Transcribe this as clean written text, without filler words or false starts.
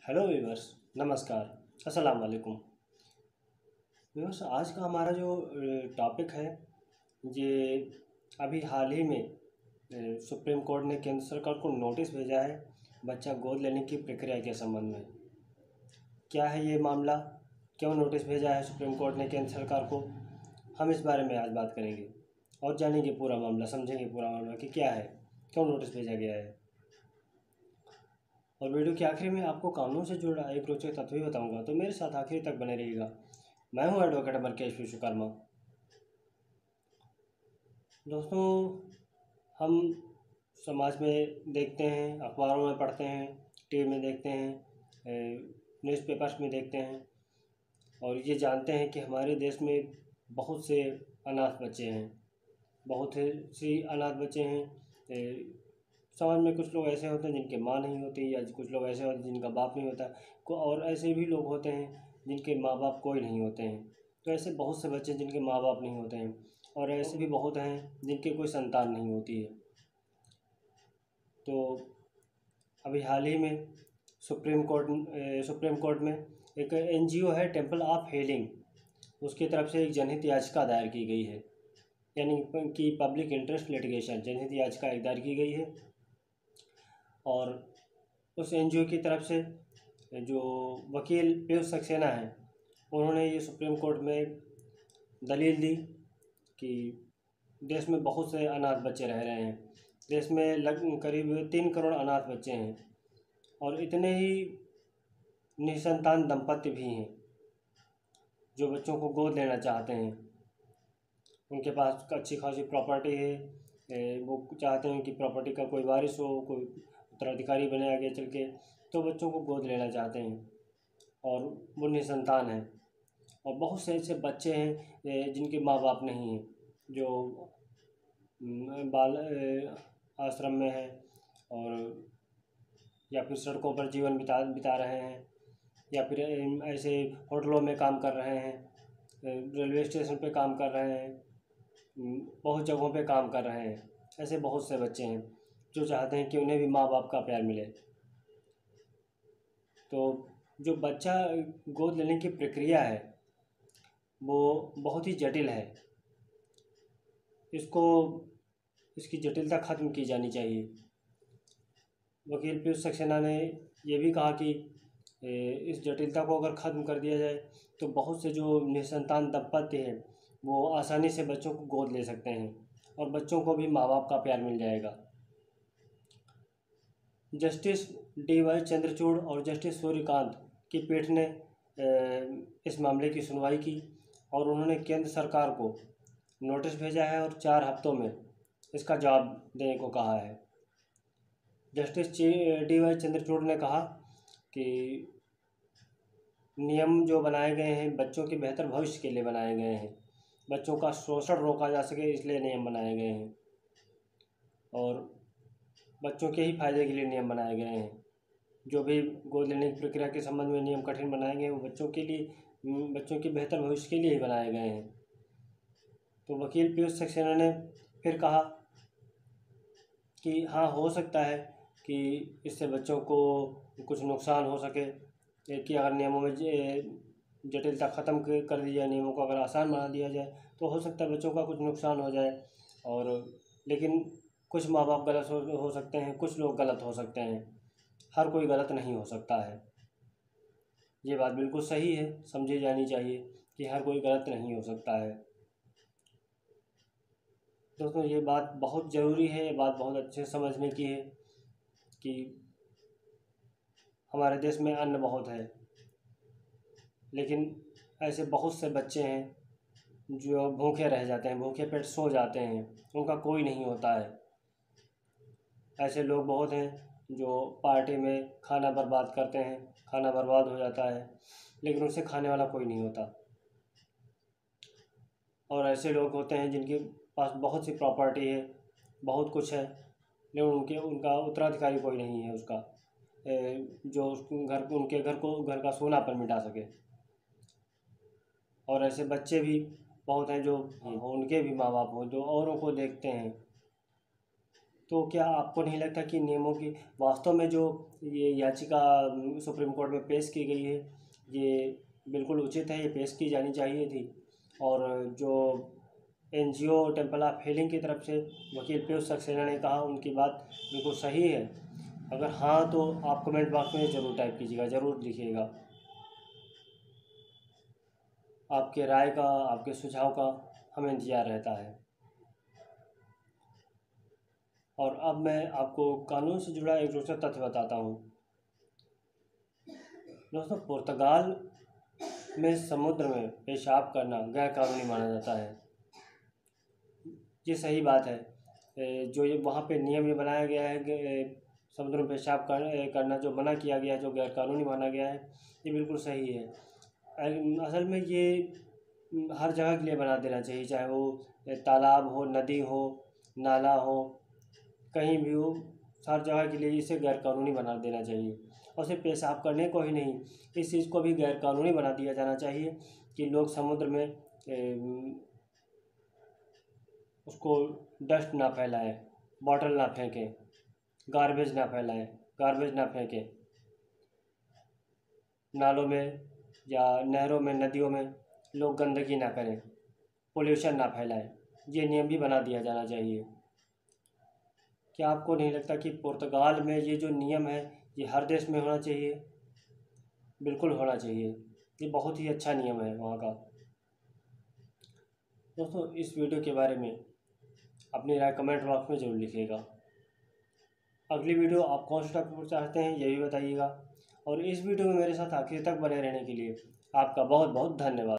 Hello viewers, नमस्कार, अस्सलाम वालेकुम। व्यूअर्स, आज का हमारा जो टॉपिक है ये अभी हाल ही में सुप्रीम कोर्ट ने केंद्र सरकार को नोटिस भेजा है बच्चा गोद लेने की प्रक्रिया के संबंध में। क्या है ये मामला, क्यों नोटिस भेजा है सुप्रीम कोर्ट ने केंद्र सरकार को, हम इस बारे में आज बात करेंगे और जानेंगे पूरा मामला, समझेंगे पूरा मामला कि क्या है, क्यों नोटिस भेजा गया है। और वीडियो के आखिर में आपको कानून से जुड़ा एक रोचक तथ्य भी बताऊंगा, तो मेरे साथ आखिर तक बने रहिएगा। मैं हूं एडवोकेट अमरकेश विश्वकर्मा। दोस्तों, हम समाज में देखते हैं, अखबारों में पढ़ते हैं, टीवी में देखते हैं, न्यूज़पेपर्स में देखते हैं और ये जानते हैं कि हमारे देश में बहुत से अनाथ बच्चे हैं, बहुत सी अनाथ बच्चे हैं। समाज में कुछ लोग ऐसे होते हैं जिनके माँ नहीं होती, या कुछ लोग ऐसे होते हैं जिनका बाप नहीं होता, और ऐसे भी लोग होते हैं जिनके माँ बाप कोई नहीं होते हैं। तो ऐसे बहुत से बच्चे जिनके माँ बाप नहीं होते हैं, और ऐसे भी बहुत हैं जिनके कोई संतान नहीं होती है। तो अभी हाल ही में सुप्रीम कोर्ट में एक NGO है टेम्पल ऑफ हीलिंग, उसकी तरफ से एक जनहित याचिका दायर की गई है, यानी कि पब्लिक इंटरेस्ट लिटिगेशन जनहित याचिका दायर की गई है। और उस NGO की तरफ से जो वकील पीयूष सक्सेना हैं, उन्होंने ये सुप्रीम कोर्ट में दलील दी कि देश में बहुत से अनाथ बच्चे रह रहे हैं। देश में करीब 3 करोड़ अनाथ बच्चे हैं और इतने ही निसंतान दंपत्ति भी हैं जो बच्चों को गोद लेना चाहते हैं। उनके पास अच्छी खासी प्रॉपर्टी है, वो चाहते हैं कि प्रॉपर्टी का कोई वारिस हो, कोई उत्तराधिकारी बने आगे चल के, तो बच्चों को गोद लेना चाहते हैं और वो निसंतान हैं। और बहुत से ऐसे बच्चे हैं जिनके माँ बाप नहीं हैं, जो बाल आश्रम में हैं और या फिर सड़कों पर जीवन बिता रहे हैं, या फिर ऐसे होटलों में काम कर रहे हैं, रेलवे स्टेशन पे काम कर रहे हैं, बहुत जगहों पे काम कर रहे हैं। ऐसे बहुत से बच्चे हैं जो चाहते हैं कि उन्हें भी माँ बाप का प्यार मिले। तो जो बच्चा गोद लेने की प्रक्रिया है वो बहुत ही जटिल है। इसकी जटिलता ख़त्म की जानी चाहिए। वकील पीयूष सक्सेना ने ये भी कहा कि इस जटिलता को अगर ख़त्म कर दिया जाए तो बहुत से जो निसंतान दंपत्ति हैं वो आसानी से बच्चों को गोद ले सकते हैं और बच्चों को भी माँ बाप का प्यार मिल जाएगा। जस्टिस DY चंद्रचूड़ और जस्टिस सूर्यकांत की पीठ ने इस मामले की सुनवाई की और उन्होंने केंद्र सरकार को नोटिस भेजा है और 4 हफ्तों में इसका जवाब देने को कहा है। जस्टिस DY चंद्रचूड़ ने कहा कि नियम जो बनाए गए हैं बच्चों के बेहतर भविष्य के लिए बनाए गए हैं, बच्चों का शोषण रोका जा सके इसलिए नियम बनाए गए हैं और बच्चों के ही फायदे के लिए नियम बनाए गए हैं। जो भी गोद लेने की प्रक्रिया के संबंध में नियम कठिन बनाए गए वो बच्चों के लिए, बच्चों के बेहतर भविष्य के लिए ही बनाए गए हैं। तो वकील पीयूष सक्सेना ने फिर कहा कि हाँ, हो सकता है कि इससे बच्चों को कुछ नुकसान हो सके, कि अगर नियमों में जटिलता ख़त्म कर दी जाए, नियमों को अगर आसान बना दिया जाए तो हो सकता है बच्चों का कुछ नुकसान हो जाए। और लेकिन कुछ माँ बाप गलत हो सकते हैं, कुछ लोग गलत हो सकते हैं, हर कोई गलत नहीं हो सकता है। ये बात बिल्कुल सही है, समझी जानी चाहिए कि हर कोई गलत नहीं हो सकता है। दोस्तों, ये बात बहुत ज़रूरी है, ये बात बहुत अच्छे से समझने की है कि हमारे देश में अन्न बहुत है, लेकिन ऐसे बहुत से बच्चे हैं जो भूखे रह जाते हैं, भूखे पेट सो जाते हैं, उनका कोई नहीं होता है। ऐसे लोग बहुत हैं जो पार्टी में खाना बर्बाद करते हैं, खाना बर्बाद हो जाता है लेकिन उसे खाने वाला कोई नहीं होता। और ऐसे लोग होते हैं जिनके पास बहुत सी प्रॉपर्टी है, बहुत कुछ है, लेकिन उनका उत्तराधिकारी कोई नहीं है उसका, जो घर का सोनापन मिटा सके। और ऐसे बच्चे भी बहुत हैं जो उनके भी माँ बाप हों, जो औरों को देखते हैं, तो क्या आपको नहीं लगता कि नियमों की वास्तव में जो ये याचिका सुप्रीम कोर्ट में पेश की गई है ये बिल्कुल उचित है, ये पेश की जानी चाहिए थी? और जो एनजीओ टेम्पल ऑफ हीलिंग की तरफ से वकील पीयूष सक्सेना ने कहा उनकी बात बिल्कुल सही है? अगर हाँ तो आप कमेंट बॉक्स में ज़रूर टाइप कीजिएगा, ज़रूर लिखिएगा। आपके राय का, आपके सुझाव का हमें इंतज़ार रहता है। और अब मैं आपको कानून से जुड़ा एक रोचक तथ्य बताता हूँ। दोस्तों, पुर्तगाल में समुद्र में पेशाब करना गैर कानूनी माना जाता है। ये सही बात है। जो ये वहाँ पे नियम ये बनाया गया है कि समुद्र में पेशाब करना जो मना किया गया है, जो गैर कानूनी माना गया है, ये बिल्कुल सही है। असल में ये हर जगह के लिए बना देना चाहिए, चाहे वो तालाब हो, नदी हो, नाला हो, कहीं भी हो, हर जगह के लिए इसे गैर कानूनी बना देना चाहिए। और सिर्फ पेशाब करने को ही नहीं, इस चीज़ को भी गैर कानूनी बना दिया जाना चाहिए कि लोग समुद्र में उसको डस्ट ना फैलाएं, बॉटल ना फेंकें, गार्बेज ना फैलाएं, गार्बेज ना फेंकें नालों में या नहरों में, नदियों में लोग गंदगी ना करें, पोल्यूशन ना फैलाएं। ये नियम भी बना दिया जाना चाहिए। क्या आपको नहीं लगता कि पुर्तगाल में ये जो नियम है ये हर देश में होना चाहिए? बिल्कुल होना चाहिए। ये बहुत ही अच्छा नियम है वहाँ का। दोस्तों, इस वीडियो के बारे में अपनी राय कमेंट बॉक्स में ज़रूर लिखिएगा। अगली वीडियो आप कौन सा टॉपिक चाहते हैं ये भी बताइएगा। और इस वीडियो में मेरे साथ आखिर तक बने रहने के लिए आपका बहुत बहुत धन्यवाद।